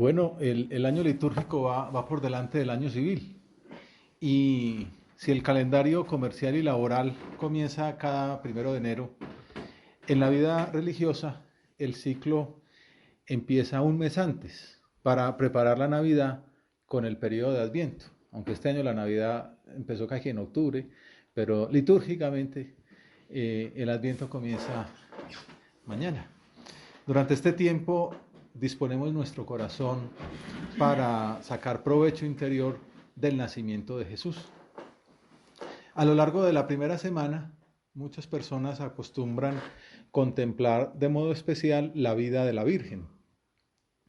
Bueno, el año litúrgico va por delante del año civil y si el calendario comercial y laboral comienza cada 1 de enero, en la vida religiosa el ciclo empieza un mes antes para preparar la Navidad con el periodo de Adviento. Aunque este año la Navidad empezó casi en octubre, pero litúrgicamente el Adviento comienza mañana. Durante este tiempo disponemos nuestro corazón para sacar provecho interior del nacimiento de Jesús. A lo largo de la primera semana, muchas personas acostumbran contemplar de modo especial la vida de la Virgen,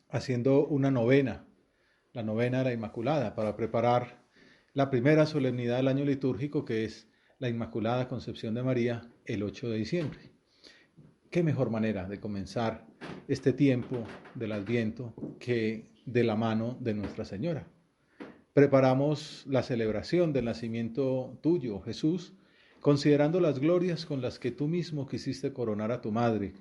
haciendo una novena, la novena de la Inmaculada, para preparar la primera solemnidad del año litúrgico, que es la Inmaculada Concepción de María, el 8 de diciembre. ¿Qué mejor manera de comenzar este tiempo del Adviento que de la mano de Nuestra Señora? Preparamos la celebración del nacimiento tuyo, Jesús, considerando las glorias con las que tú mismo quisiste coronar a tu madre.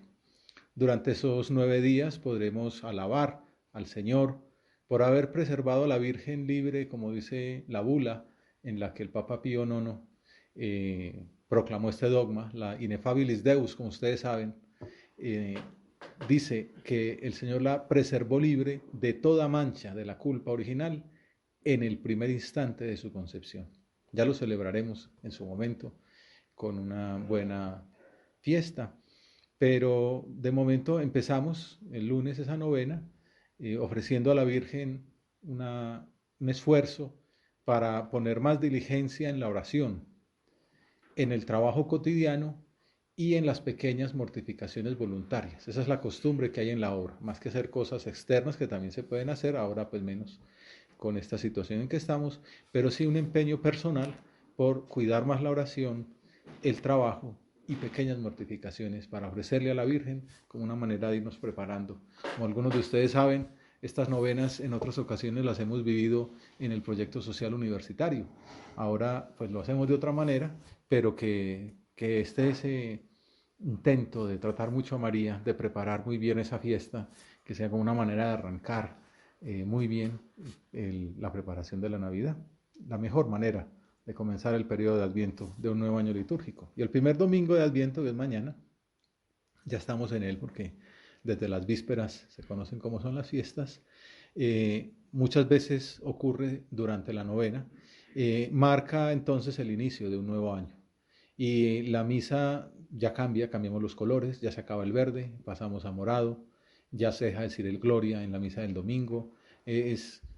Durante esos 9 días podremos alabar al Señor por haber preservado a la Virgen libre, como dice la bula en la que el Papa Pío IX proclamó este dogma, la Ineffabilis Deus, como ustedes saben, eh, dice que el Señor la preservó libre de toda mancha de la culpa original en el primer instante de su concepción. Ya lo celebraremos en su momento con una buena fiesta, pero de momento empezamos el lunes esa novena ofreciendo a la Virgen un esfuerzo para poner más diligencia en la oración, en el trabajo cotidiano y en las pequeñas mortificaciones voluntarias. Esa es la costumbre que hay en la obra, más que hacer cosas externas que también se pueden hacer, ahora pues menos con esta situación en que estamos, pero sí un empeño personal por cuidar más la oración, el trabajo y pequeñas mortificaciones para ofrecerle a la Virgen como una manera de irnos preparando. Como algunos de ustedes saben, estas novenas en otras ocasiones las hemos vivido en el proyecto social universitario. Ahora pues lo hacemos de otra manera, pero que ese intento de tratar mucho a María, de preparar muy bien esa fiesta, que sea como una manera de arrancar muy bien la preparación de la Navidad, la mejor manera de comenzar el periodo de Adviento de un nuevo año litúrgico. Y el primer domingo de Adviento, que es mañana, ya estamos en él porque desde las vísperas se conocen cómo son las fiestas. Muchas veces ocurre durante la novena, marca entonces el inicio de un nuevo año. Y la misa ya cambia, cambiamos los colores, ya se acaba el verde, pasamos a morado, ya se deja de decir el Gloria en la misa del domingo.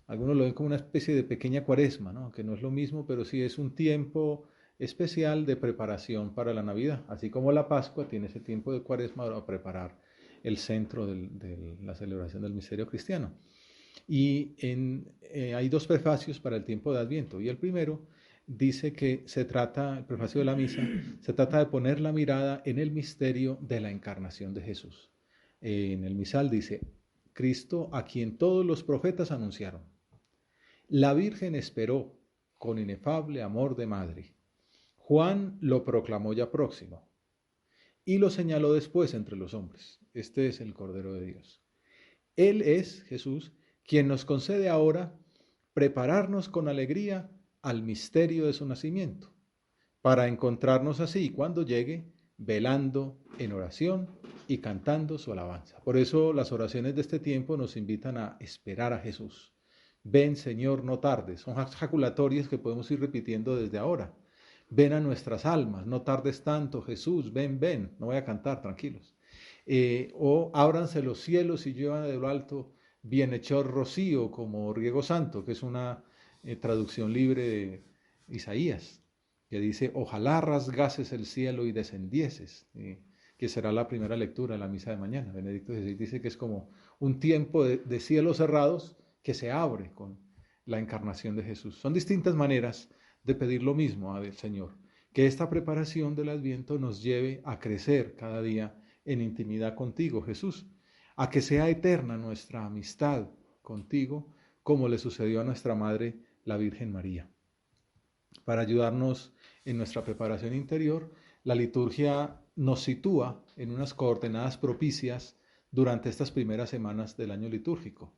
Algunos lo ven como una especie de pequeña cuaresma, ¿no? Que no es lo mismo, pero sí es un tiempo especial de preparación para la Navidad, así como la Pascua tiene ese tiempo de cuaresma para preparar el centro de la celebración del misterio cristiano. Y hay dos prefacios para el tiempo de Adviento, y el primero dice que se trata, el prefacio de la misa, se trata de poner la mirada en el misterio de la encarnación de Jesús. En el misal dice, Cristo a quien todos los profetas anunciaron. La Virgen esperó con inefable amor de madre. Juan lo proclamó ya próximo y lo señaló después entre los hombres. Este es el Cordero de Dios. Él es, Jesús, quien nos concede ahora prepararnos con alegría al misterio de su nacimiento, para encontrarnos así cuando llegue, velando en oración y cantando su alabanza. Por eso las oraciones de este tiempo nos invitan a esperar a Jesús. Ven, Señor, no tardes. Son jaculatorias que podemos ir repitiendo desde ahora. Ven a nuestras almas, no tardes tanto, Jesús, ven, ven. No voy a cantar, tranquilos. O ábranse los cielos y lluevan de lo alto bienhechor rocío, como riego santo, que es una traducción libre de Isaías, que dice, ojalá rasgases el cielo y descendieses, que será la primera lectura de la misa de mañana. Benedicto XVI dice que es como un tiempo de cielos cerrados que se abre con la encarnación de Jesús. Son distintas maneras de pedir lo mismo al Señor, que esta preparación del Adviento nos lleve a crecer cada día en intimidad contigo, Jesús, a que sea eterna nuestra amistad contigo, como le sucedió a nuestra Madre, la Virgen María. Para ayudarnos en nuestra preparación interior, la liturgia nos sitúa en unas coordenadas propicias durante estas primeras semanas del año litúrgico.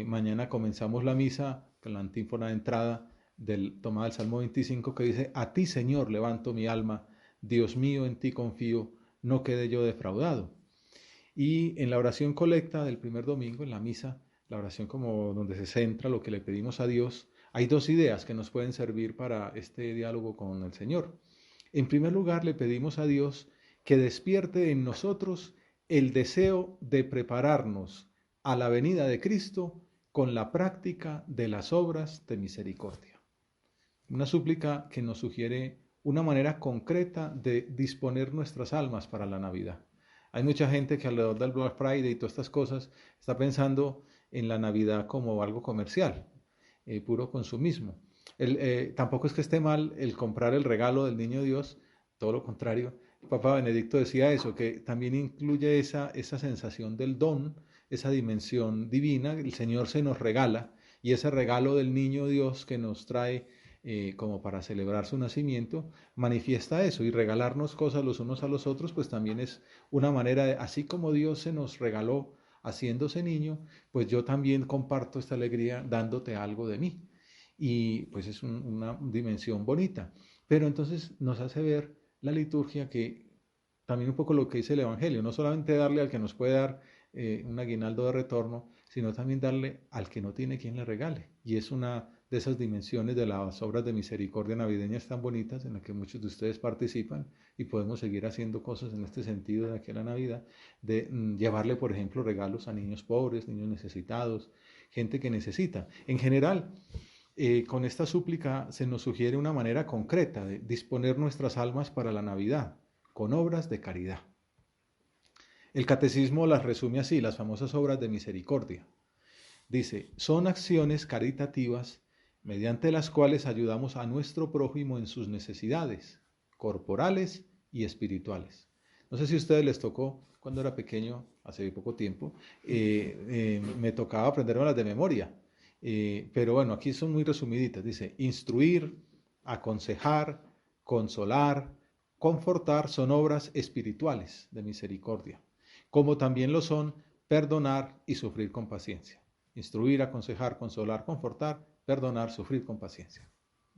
Mañana comenzamos la misa con la antífona de entrada tomada del Salmo 25 que dice: a ti, Señor, levanto mi alma, Dios mío, en ti confío, no quede yo defraudado. Y en la oración colecta del primer domingo, en la misa, la oración como donde se centra lo que le pedimos a Dios, hay dos ideas que nos pueden servir para este diálogo con el Señor. En primer lugar, le pedimos a Dios que despierte en nosotros el deseo de prepararnos a la venida de Cristo con la práctica de las obras de misericordia. Una súplica que nos sugiere una manera concreta de disponer nuestras almas para la Navidad. Hay mucha gente que alrededor del Black Friday y todas estas cosas está pensando en la Navidad como algo comercial, puro consumismo. Tampoco es que esté mal el comprar el regalo del niño Dios, todo lo contrario. El Papa Benedicto decía eso, que también incluye esa sensación del don, esa dimensión divina. El Señor se nos regala y ese regalo del niño Dios que nos trae como para celebrar su nacimiento, manifiesta eso, y regalarnos cosas los unos a los otros, pues también es una manera de, así como Dios se nos regaló haciéndose niño, pues yo también comparto esta alegría dándote algo de mí. Y pues es una dimensión bonita. Pero entonces nos hace ver la liturgia que también un poco lo que dice el Evangelio, no solamente darle al que nos puede dar un aguinaldo de retorno, sino también darle al que no tiene quien le regale. Y es una de esas dimensiones de las obras de misericordia navideñas tan bonitas en las que muchos de ustedes participan, y podemos seguir haciendo cosas en este sentido de aquí a la Navidad, de llevarle, por ejemplo, regalos a niños pobres, niños necesitados, gente que necesita. En general, con esta súplica se nos sugiere una manera concreta de disponer nuestras almas para la Navidad, con obras de caridad. El catecismo las resume así, las famosas obras de misericordia. Dice: son acciones caritativas mediante las cuales ayudamos a nuestro prójimo en sus necesidades corporales y espirituales. No sé si a ustedes les tocó, cuando era pequeño, hace poco tiempo, me tocaba aprenderlas de memoria. Pero bueno, aquí son muy resumiditas. Dice: instruir, aconsejar, consolar, confortar son obras espirituales de misericordia, como también lo son perdonar y sufrir con paciencia. Instruir, aconsejar, consolar, confortar, perdonar, sufrir con paciencia.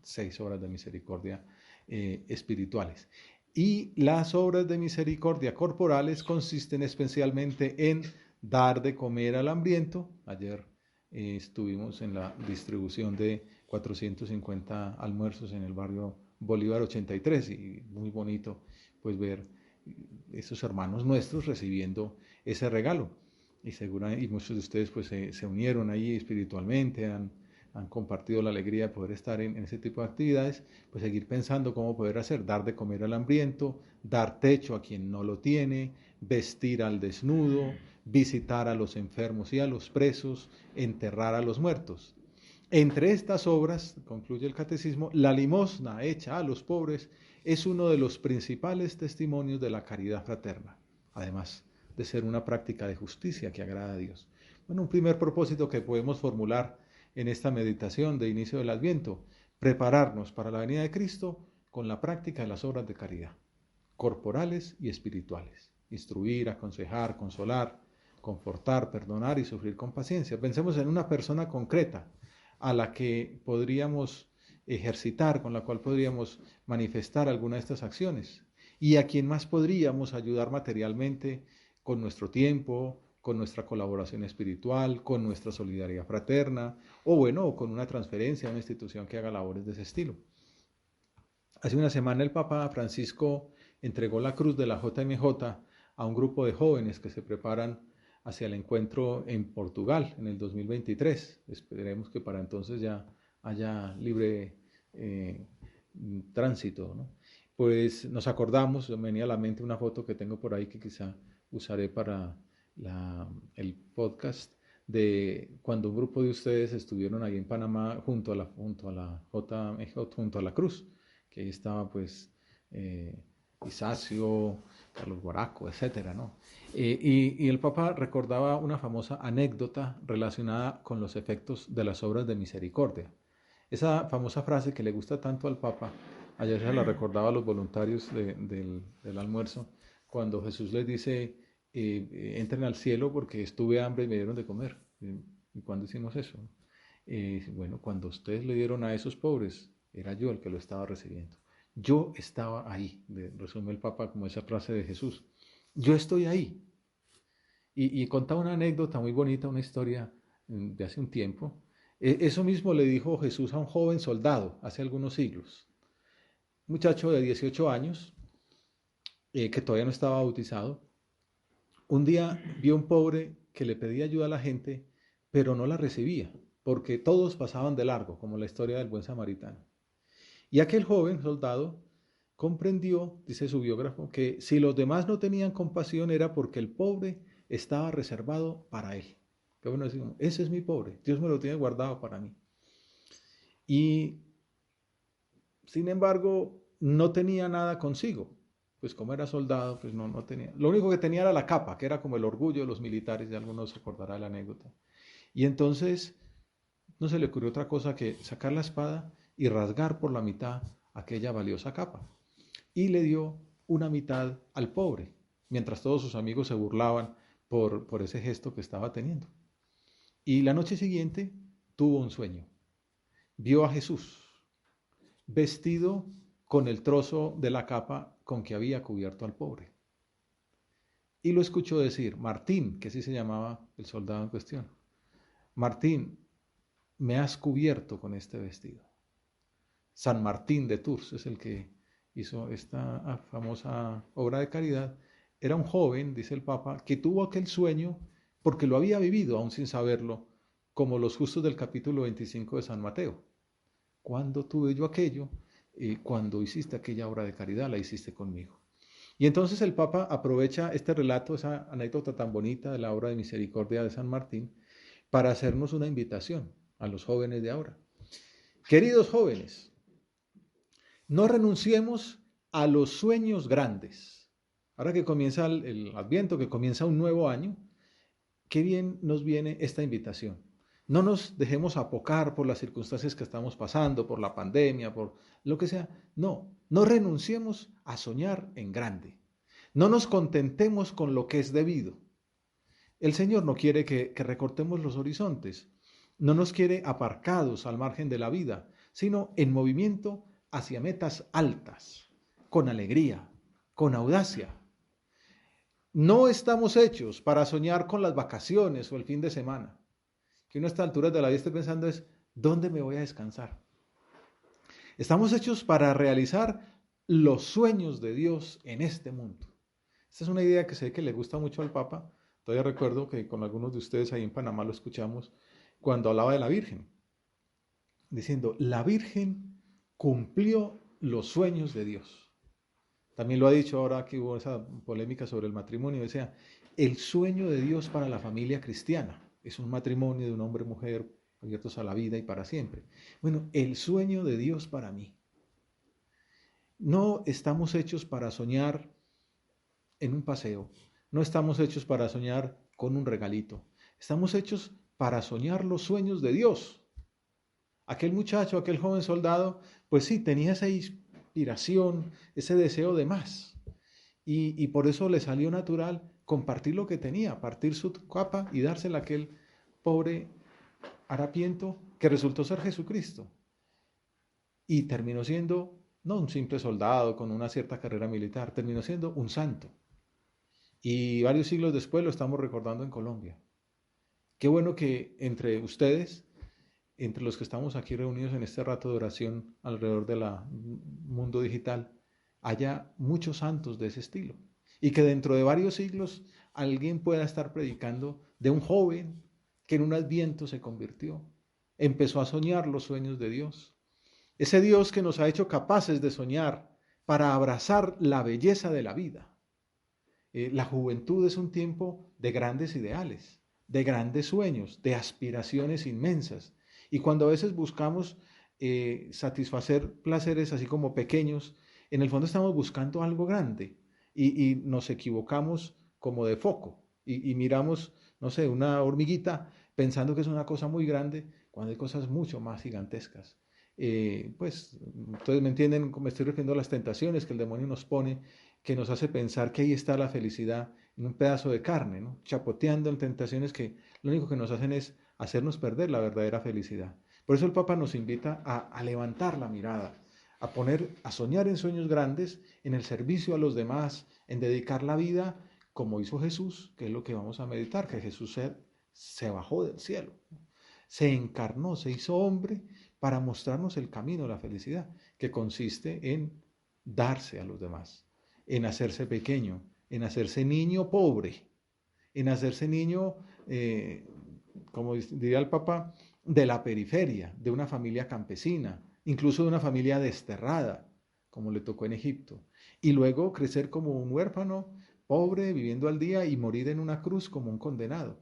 6 obras de misericordia espirituales. Y las obras de misericordia corporales consisten especialmente en dar de comer al hambriento. Ayer estuvimos en la distribución de 450 almuerzos en el barrio Bolívar 83, y muy bonito pues ver esos hermanos nuestros recibiendo ese regalo. Y muchos de ustedes pues se unieron ahí espiritualmente, han compartido la alegría de poder estar en ese tipo de actividades. Pues seguir pensando cómo poder hacer: dar de comer al hambriento, dar techo a quien no lo tiene, vestir al desnudo, visitar a los enfermos y a los presos, enterrar a los muertos. Entre estas obras, concluye el catecismo, la limosna hecha a los pobres es uno de los principales testimonios de la caridad fraterna, además de ser una práctica de justicia que agrada a Dios. Bueno, un primer propósito que podemos formular en esta meditación de inicio del Adviento: prepararnos para la venida de Cristo con la práctica de las obras de caridad, corporales y espirituales. Instruir, aconsejar, consolar, confortar, perdonar y sufrir con paciencia. Pensemos en una persona concreta a la que podríamos ejercitar, con la cual podríamos manifestar alguna de estas acciones, y a quien más podríamos ayudar materialmente con nuestro tiempo, con nuestra colaboración espiritual, con nuestra solidaridad fraterna, o con una transferencia a una institución que haga labores de ese estilo. Hace una semana el Papa Francisco entregó la cruz de la JMJ a un grupo de jóvenes que se preparan hacia el encuentro en Portugal en el 2023. Esperemos que para entonces ya haya libre tránsito, ¿no? Pues nos acordamos, me venía a la mente una foto que tengo por ahí que quizá usaré para el podcast, de cuando un grupo de ustedes estuvieron ahí en Panamá junto a la JMJ, junto a la cruz, que ahí estaba pues Isacio, Carlos Guaraco, etcétera, ¿no? Y el Papa recordaba una famosa anécdota relacionada con los efectos de las obras de misericordia. Esa famosa frase que le gusta tanto al Papa, ayer se la recordaba a los voluntarios del almuerzo, cuando Jesús les dice: entren al cielo porque estuve hambre y me dieron de comer. ¿Y cuándo hicimos eso? Bueno, cuando ustedes le dieron a esos pobres, era yo el que lo estaba recibiendo. Yo estaba ahí, resume el Papa como esa frase de Jesús. Yo estoy ahí. Y contaba una anécdota muy bonita, una historia de hace un tiempo. Eso mismo le dijo Jesús a un joven soldado hace algunos siglos. Un muchacho de 18 años, que todavía no estaba bautizado, un día vio un pobre que le pedía ayuda a la gente, pero no la recibía, porque todos pasaban de largo, como la historia del buen samaritano. Y aquel joven soldado comprendió, dice su biógrafo, que si los demás no tenían compasión era porque el pobre estaba reservado para él. Que bueno, decimos, ese es mi pobre, Dios me lo tiene guardado para mí. Y sin embargo, no tenía nada consigo. Pues como era soldado, pues no tenía. Lo único que tenía era la capa, que era como el orgullo de los militares, de algunos se acordará la anécdota. Y entonces no se le ocurrió otra cosa que sacar la espada y rasgar por la mitad aquella valiosa capa. Y le dio una mitad al pobre, mientras todos sus amigos se burlaban por ese gesto que estaba teniendo. Y la noche siguiente tuvo un sueño. Vio a Jesús vestido con el trozo de la capa con que había cubierto al pobre. Y lo escuchó decir, Martín, que así se llamaba el soldado en cuestión, Martín, me has cubierto con este vestido. San Martín de Tours es el que hizo esta famosa obra de caridad. Era un joven, dice el Papa, que tuvo aquel sueño porque lo había vivido, aún sin saberlo, como los justos del capítulo 25 de San Mateo. ¿Cuándo tuve yo aquello? Cuando hiciste aquella obra de caridad, la hiciste conmigo. Y entonces el Papa aprovecha este relato, esa anécdota tan bonita de la obra de misericordia de San Martín, para hacernos una invitación a los jóvenes de ahora. Queridos jóvenes, no renunciemos a los sueños grandes. Ahora que comienza el Adviento, que comienza un nuevo año, qué bien nos viene esta invitación. No nos dejemos apocar por las circunstancias que estamos pasando, por la pandemia, por lo que sea. No renunciemos a soñar en grande. No nos contentemos con lo que es debido. El Señor no quiere que recortemos los horizontes. No nos quiere aparcados al margen de la vida, sino en movimiento hacia metas altas, con alegría, con audacia. No estamos hechos para soñar con las vacaciones o el fin de semana. Que uno a estas alturas de la vida esté pensando es, ¿dónde me voy a descansar? Estamos hechos para realizar los sueños de Dios en este mundo. Esta es una idea que sé que le gusta mucho al Papa. Todavía recuerdo que con algunos de ustedes ahí en Panamá lo escuchamos cuando hablaba de la Virgen, diciendo, la Virgen cumplió los sueños de Dios. También lo ha dicho ahora que hubo esa polémica sobre el matrimonio, decía, el sueño de Dios para la familia cristiana es un matrimonio de un hombre y mujer abiertos a la vida y para siempre. Bueno, el sueño de Dios para mí. No estamos hechos para soñar en un paseo, no estamos hechos para soñar con un regalito, estamos hechos para soñar los sueños de Dios. Aquel muchacho, aquel joven soldado, pues sí, tenía esa inspiración, ese deseo de más. Y por eso le salió natural compartir lo que tenía, partir su capa y dársela a aquel pobre harapiento que resultó ser Jesucristo. Y terminó siendo, no un simple soldado con una cierta carrera militar, terminó siendo un santo. Y varios siglos después lo estamos recordando en Colombia. Qué bueno que entre ustedes, entre los que estamos aquí reunidos en este rato de oración alrededor del mundo digital, haya muchos santos de ese estilo. Y que dentro de varios siglos alguien pueda estar predicando de un joven que en un adviento se convirtió, empezó a soñar los sueños de Dios. Ese Dios que nos ha hecho capaces de soñar para abrazar la belleza de la vida. La juventud es un tiempo de grandes ideales, de grandes sueños, de aspiraciones inmensas. Y cuando a veces buscamos satisfacer placeres así como pequeños, en el fondo estamos buscando algo grande y nos equivocamos como de foco y miramos, no sé, una hormiguita pensando que es una cosa muy grande cuando hay cosas mucho más gigantescas. Pues, ustedes me entienden, me estoy refiriendo a las tentaciones que el demonio nos pone, que nos hace pensar que ahí está la felicidad en un pedazo de carne, ¿no? Chapoteando en tentaciones que lo único que nos hacen es hacernos perder la verdadera felicidad. Por eso el Papa nos invita a levantar la mirada, a soñar en sueños grandes, en el servicio a los demás, en dedicar la vida como hizo Jesús, que es lo que vamos a meditar, que Jesús se bajó del cielo, se encarnó, se hizo hombre para mostrarnos el camino de la felicidad, que consiste en darse a los demás, en hacerse pequeño, en hacerse niño pobre, en hacerse niño, como diría el Papa, de la periferia, de una familia campesina, incluso de una familia desterrada, como le tocó en Egipto, y luego crecer como un huérfano, pobre, viviendo al día y morir en una cruz como un condenado,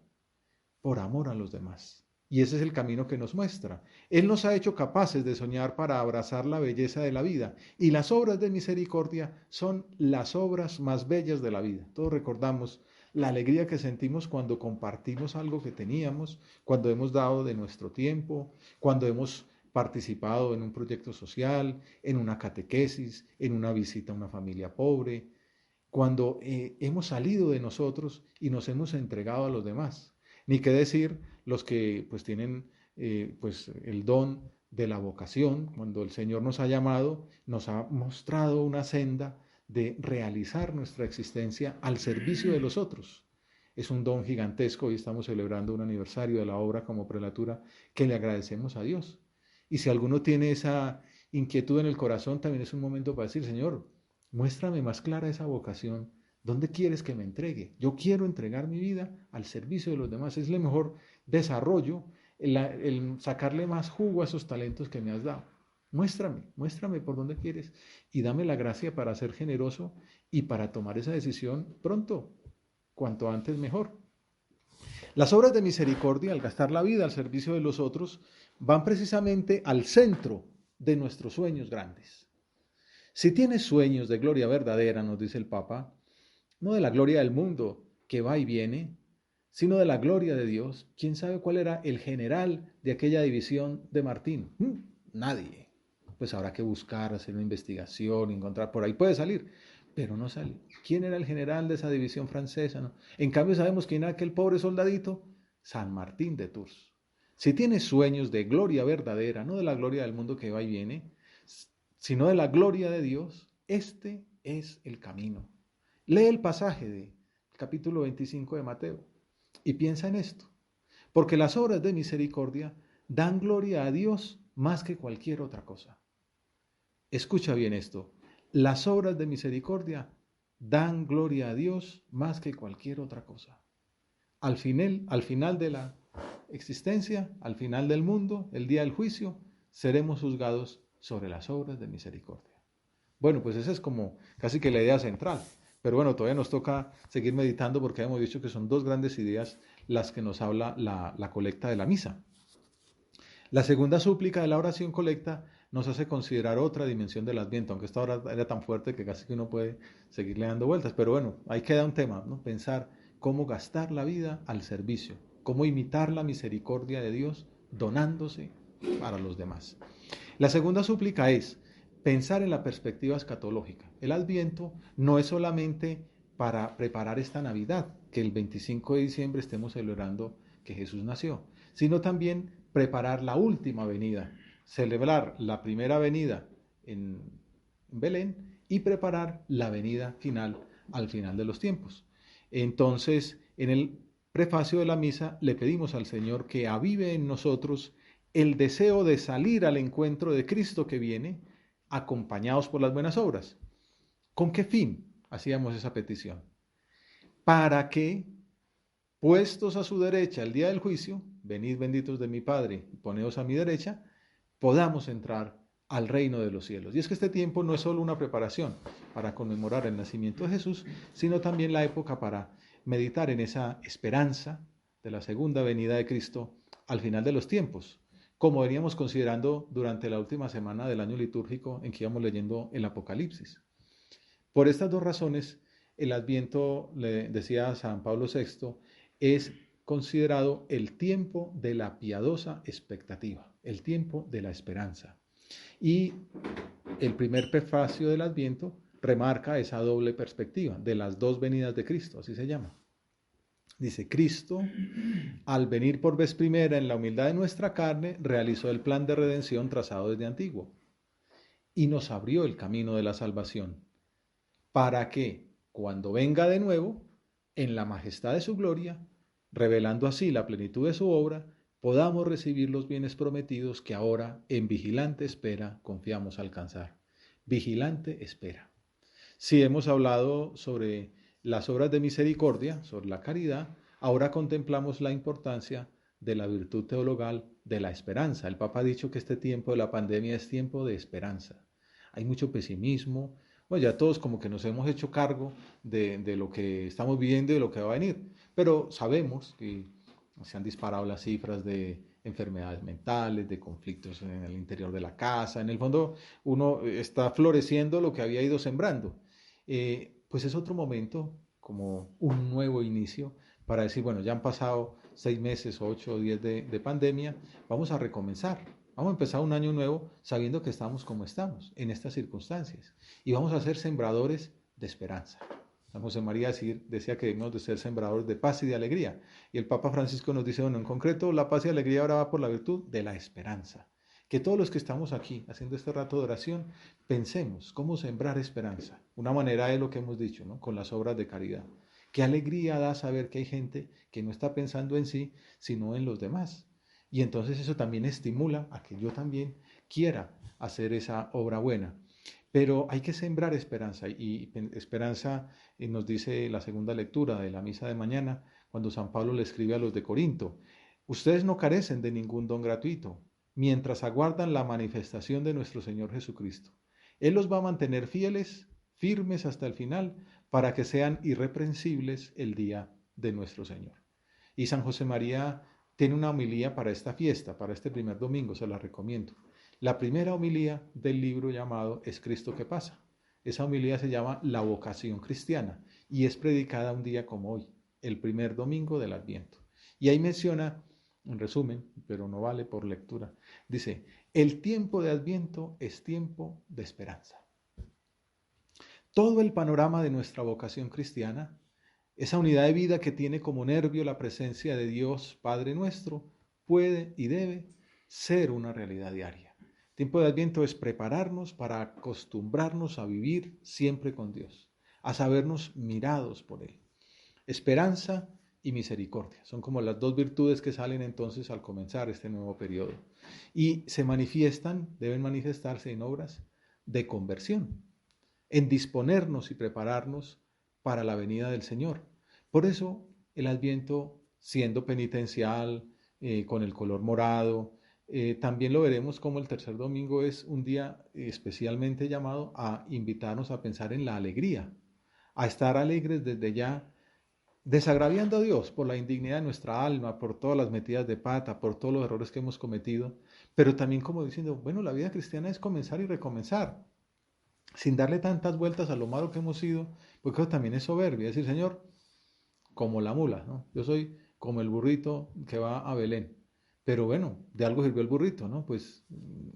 por amor a los demás. Y ese es el camino que nos muestra. Él nos ha hecho capaces de soñar para abrazar la belleza de la vida. Y las obras de misericordia son las obras más bellas de la vida. Todos recordamos la alegría que sentimos cuando compartimos algo que teníamos, cuando hemos dado de nuestro tiempo, cuando hemos participado en un proyecto social, en una catequesis, en una visita a una familia pobre, cuando hemos salido de nosotros y nos hemos entregado a los demás. Ni qué decir los que pues tienen pues el don de la vocación, cuando el Señor nos ha llamado, nos ha mostrado una senda de realizar nuestra existencia al servicio de los otros. Es un don gigantesco. Hoy estamos celebrando un aniversario de la obra como prelatura que le agradecemos a Dios. Y si alguno tiene esa inquietud en el corazón, también es un momento para decir, Señor, muéstrame más clara esa vocación. ¿Dónde quieres que me entregue? Yo quiero entregar mi vida al servicio de los demás. Es el mejor desarrollo, el sacarle más jugo a esos talentos que me has dado. Muéstrame por dónde quieres y dame la gracia para ser generoso y para tomar esa decisión pronto, cuanto antes mejor. Las obras de misericordia, al gastar la vida al servicio de los otros, van precisamente al centro de nuestros sueños grandes. Si tienes sueños de gloria verdadera, nos dice el Papa, no de la gloria del mundo que va y viene, sino de la gloria de Dios. ¿Quién sabe cuál era el general de aquella división de Martín? Nadie. Pues habrá que buscar, hacer una investigación, encontrar, por ahí puede salir, pero no sale. ¿Quién era el general de esa división francesa? No. En cambio sabemos quién era aquel pobre soldadito, San Martín de Tours. Si tienes sueños de gloria verdadera, no de la gloria del mundo que va y viene, sino de la gloria de Dios, este es el camino. Lee el pasaje del capítulo 25 de Mateo y piensa en esto, porque las obras de misericordia dan gloria a Dios más que cualquier otra cosa. Escucha bien esto, las obras de misericordia dan gloria a Dios más que cualquier otra cosa. Al final de la existencia, al final del mundo, el día del juicio, seremos juzgados sobre las obras de misericordia. Bueno, pues esa es como casi que la idea central. Pero bueno, todavía nos toca seguir meditando porque hemos dicho que son dos grandes ideas las que nos habla la colecta de la misa. La segunda súplica de la oración colecta nos hace considerar otra dimensión del Adviento, aunque esta hora era tan fuerte que casi que uno puede seguirle dando vueltas. Pero bueno, ahí queda un tema, ¿no? Pensar cómo gastar la vida al servicio, cómo imitar la misericordia de Dios donándose para los demás. La segunda súplica es pensar en la perspectiva escatológica. El Adviento no es solamente para preparar esta Navidad, que el 25 de diciembre estemos celebrando que Jesús nació, sino también preparar la última venida, celebrar la primera venida en Belén y preparar la venida final al final de los tiempos. Entonces, en el prefacio de la misa le pedimos al Señor que avive en nosotros el deseo de salir al encuentro de Cristo que viene, acompañados por las buenas obras. ¿Con qué fin hacíamos esa petición? Para que, puestos a su derecha el día del juicio, venid benditos de mi Padre, poneos a mi derecha, podamos entrar al reino de los cielos. Y es que este tiempo no es solo una preparación para conmemorar el nacimiento de Jesús, sino también la época para meditar en esa esperanza de la segunda venida de Cristo al final de los tiempos, como veníamos considerando durante la última semana del año litúrgico en que íbamos leyendo el Apocalipsis. Por estas dos razones, el Adviento, le decía San Pablo VI, es considerado el tiempo de la piadosa expectativa, el tiempo de la esperanza. Y el primer prefacio del Adviento remarca esa doble perspectiva de las dos venidas de Cristo, así se llama. Dice, Cristo, al venir por vez primera en la humildad de nuestra carne, realizó el plan de redención trazado desde antiguo y nos abrió el camino de la salvación, para que, cuando venga de nuevo, en la majestad de su gloria, revelando así la plenitud de su obra, podamos recibir los bienes prometidos que ahora, en vigilante espera, confiamos alcanzar. Vigilante espera. Si hemos hablado sobre las obras de misericordia, sobre la caridad, ahora contemplamos la importancia de la virtud teologal de la esperanza. El Papa ha dicho que este tiempo de la pandemia es tiempo de esperanza. Hay mucho pesimismo, bueno, ya todos como que nos hemos hecho cargo de lo que estamos viviendo y de lo que va a venir, pero sabemos que se han disparado las cifras de enfermedades mentales, de conflictos en el interior de la casa. En el fondo, uno está floreciendo lo que había ido sembrando. Pues es otro momento, como un nuevo inicio, para decir, bueno, ya han pasado 6 meses, 8 o 10 de pandemia, vamos a recomenzar. Vamos a empezar un año nuevo sabiendo que estamos como estamos, en estas circunstancias. Y vamos a ser sembradores de esperanza. San José María decía que debemos de ser sembradores de paz y de alegría. Y el Papa Francisco nos dice, bueno, en concreto, la paz y alegría ahora va por la virtud de la esperanza. Que todos los que estamos aquí haciendo este rato de oración, pensemos cómo sembrar esperanza. Una manera es lo que hemos dicho, ¿no? Con las obras de caridad. Qué alegría da saber que hay gente que no está pensando en sí, sino en los demás. Y entonces eso también estimula a que yo también quiera hacer esa obra buena. Pero hay que sembrar esperanza y esperanza nos dice la segunda lectura de la misa de mañana, cuando San Pablo le escribe a los de Corinto, ustedes no carecen de ningún don gratuito, mientras aguardan la manifestación de nuestro Señor Jesucristo. Él los va a mantener fieles, firmes hasta el final, para que sean irreprensibles el día de nuestro Señor. Y San José María tiene una homilía para esta fiesta, para este primer domingo, se la recomiendo. La primera homilía del libro llamado Es Cristo que pasa. Esa homilía se llama La vocación cristiana y es predicada un día como hoy, el primer domingo del Adviento. Y ahí menciona, en resumen, pero no vale por lectura, dice, el tiempo de Adviento es tiempo de esperanza. Todo el panorama de nuestra vocación cristiana, esa unidad de vida que tiene como nervio la presencia de Dios Padre nuestro, puede y debe ser una realidad diaria. El tiempo de Adviento es prepararnos para acostumbrarnos a vivir siempre con Dios, a sabernos mirados por Él. Esperanza y misericordia son como las dos virtudes que salen entonces al comenzar este nuevo periodo. Y se manifiestan, deben manifestarse en obras de conversión, en disponernos y prepararnos para la venida del Señor. Por eso el Adviento, siendo penitencial, con el color morado, también lo veremos como el tercer domingo es un día especialmente llamado a invitarnos a pensar en la alegría, a estar alegres desde ya, desagraviando a Dios por la indignidad de nuestra alma, por todas las metidas de pata, por todos los errores que hemos cometido, pero también como diciendo, bueno, la vida cristiana es comenzar y recomenzar, sin darle tantas vueltas a lo malo que hemos sido, porque eso también es soberbia, es decir, Señor, como la mula, ¿no? Yo soy como el burrito que va a Belén. Pero bueno, de algo sirvió el burrito, ¿no? Pues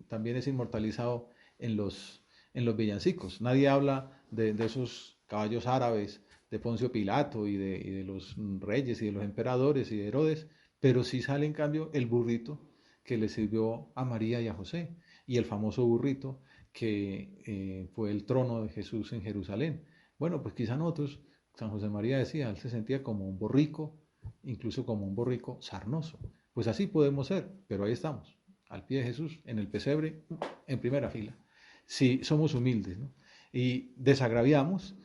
también es inmortalizado en los villancicos. Nadie habla de esos caballos árabes, de Poncio Pilato y de los reyes y de los emperadores y de Herodes, pero sí sale en cambio el burrito que le sirvió a María y a José, y el famoso burrito que fue el trono de Jesús en Jerusalén. Bueno, pues quizá nosotros, San José María decía, él se sentía como un borrico, incluso como un borrico sarnoso. Pues así podemos ser, pero ahí estamos, al pie de Jesús, en el pesebre, en primera fila. Si somos humildes, ¿no? Y desagraviamos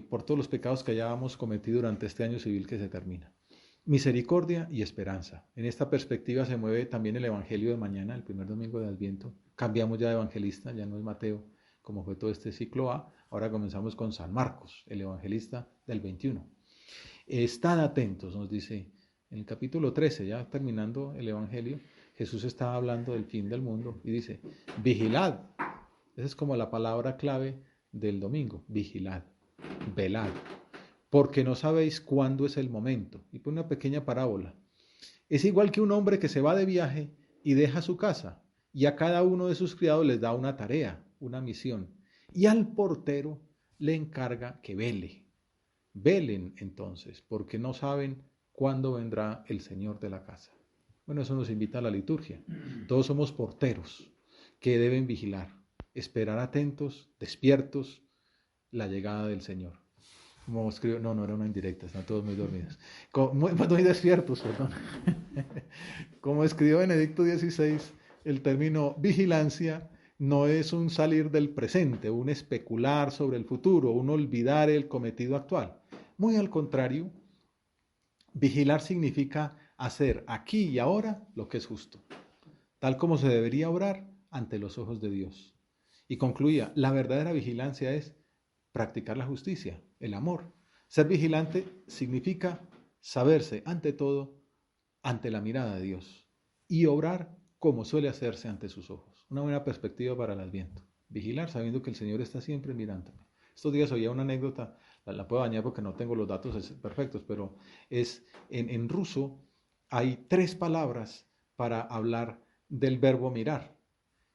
por todos los pecados que hayamos cometido durante este año civil que se termina. Misericordia y esperanza. En esta perspectiva se mueve también el Evangelio de mañana, el primer domingo de Adviento. Cambiamos ya de evangelista, ya no es Mateo, como fue todo este ciclo A. Ahora comenzamos con San Marcos, el evangelista del 21. Estad atentos, nos dice en el capítulo 13, ya terminando el Evangelio, Jesús está hablando del fin del mundo y dice, vigilad. Esa es como la palabra clave del domingo, vigilad, velad, porque no sabéis cuándo es el momento. Y pone una pequeña parábola. Es igual que un hombre que se va de viaje y deja su casa, y a cada uno de sus criados les da una tarea, una misión, y al portero le encarga que vele. Velen entonces, porque no saben ¿cuándo vendrá el Señor de la casa? Bueno, eso nos invita a la liturgia. Todos somos porteros que deben vigilar, esperar atentos, despiertos, la llegada del Señor. Como escribió, no era una indirecta, están todos muy dormidos. Muy despiertos, perdón. Como escribió Benedicto XVI, el término vigilancia no es un salir del presente, un especular sobre el futuro, un olvidar el cometido actual. Muy al contrario, vigilar significa hacer aquí y ahora lo que es justo, tal como se debería obrar ante los ojos de Dios. Y concluía, la verdadera vigilancia es practicar la justicia, el amor. Ser vigilante significa saberse ante todo ante la mirada de Dios y obrar como suele hacerse ante sus ojos. Una buena perspectiva para el Adviento. Vigilar sabiendo que el Señor está siempre mirándome. Estos días oía una anécdota, la puedo dañar porque no tengo los datos perfectos, pero es en ruso hay 3 palabras para hablar del verbo mirar.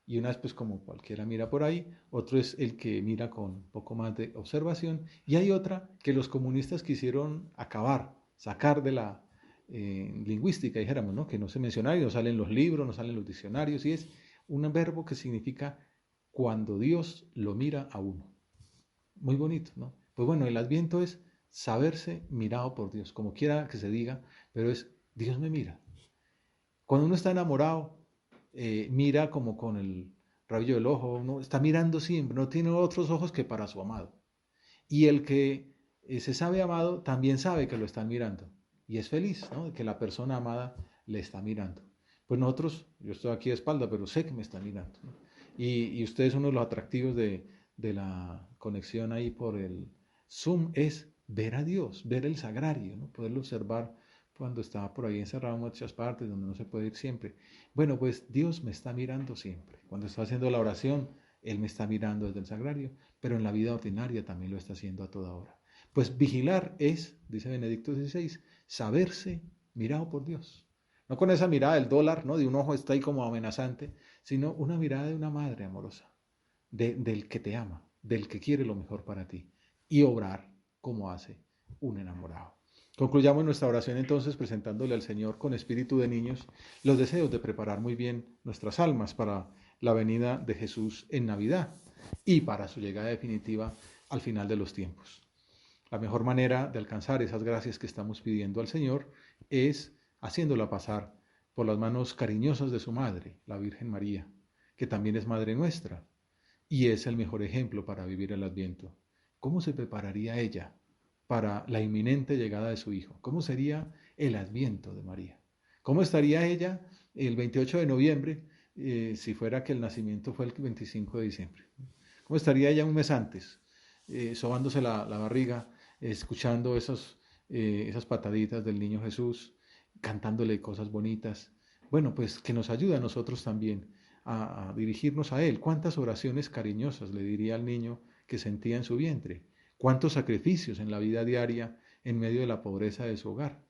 Y una es pues como cualquiera mira por ahí, otro es el que mira con un poco más de observación, y hay otra que los comunistas quisieron acabar, sacar de la lingüística, dijéramos, ¿no? Que no se menciona y no salen los libros, no salen los diccionarios, y es un verbo que significa cuando Dios lo mira a uno. Muy bonito, ¿no? Pues bueno, el Adviento es saberse mirado por Dios, como quiera que se diga, pero es Dios me mira. Cuando uno está enamorado, mira como con el rabillo del ojo, uno está mirando siempre, no tiene otros ojos que para su amado. Y el que se sabe amado también sabe que lo están mirando y es feliz, ¿no? De que la persona amada le está mirando. Pues nosotros, yo estoy aquí de espalda, pero sé que me están mirando, ¿no? Y ustedes, uno de los atractivos de la conexión ahí por el Zoom es ver a Dios, ver el sagrario, ¿no? Poderlo observar cuando está por ahí encerrado en muchas partes donde no se puede ir siempre. Bueno, pues Dios me está mirando siempre. Cuando estoy haciendo la oración, Él me está mirando desde el sagrario, pero en la vida ordinaria también lo está haciendo a toda hora. Pues vigilar es, dice Benedicto XVI, saberse mirado por Dios. No con esa mirada del dólar, ¿no? De un ojo está ahí como amenazante, sino una mirada de una madre amorosa, del que te ama, del que quiere lo mejor para ti, y obrar como hace un enamorado. Concluyamos nuestra oración entonces presentándole al Señor con espíritu de niños los deseos de preparar muy bien nuestras almas para la venida de Jesús en Navidad y para su llegada definitiva al final de los tiempos. La mejor manera de alcanzar esas gracias que estamos pidiendo al Señor es haciéndola pasar por las manos cariñosas de su madre, la Virgen María, que también es madre nuestra y es el mejor ejemplo para vivir el Adviento. ¿Cómo se prepararía ella para la inminente llegada de su Hijo? ¿Cómo sería el Adviento de María? ¿Cómo estaría ella el 28 de noviembre si fuera que el nacimiento fue el 25 de diciembre? ¿Cómo estaría ella un mes antes, sobándose la barriga, escuchando esas pataditas del niño Jesús, cantándole cosas bonitas? Bueno, pues que nos ayude a nosotros también a dirigirnos a Él. ¿Cuántas oraciones cariñosas le diría al niño que sentía en su vientre? ¿Cuántos sacrificios en la vida diaria en medio de la pobreza de su hogar?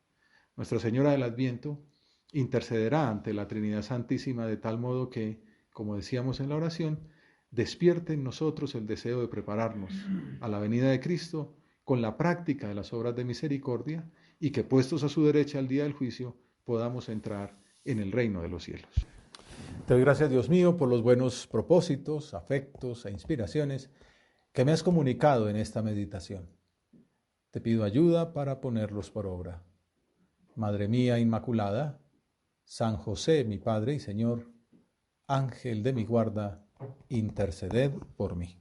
Nuestra Señora del Adviento intercederá ante la Trinidad Santísima de tal modo que, como decíamos en la oración, despierte en nosotros el deseo de prepararnos a la venida de Cristo con la práctica de las obras de misericordia y que, puestos a su derecha al día del juicio, podamos entrar en el reino de los cielos. Te doy gracias, Dios mío, por los buenos propósitos, afectos e inspiraciones que me has comunicado en esta meditación. Te pido ayuda para ponerlos por obra. Madre mía Inmaculada, San José, mi Padre y Señor, Ángel de mi guarda, interceded por mí.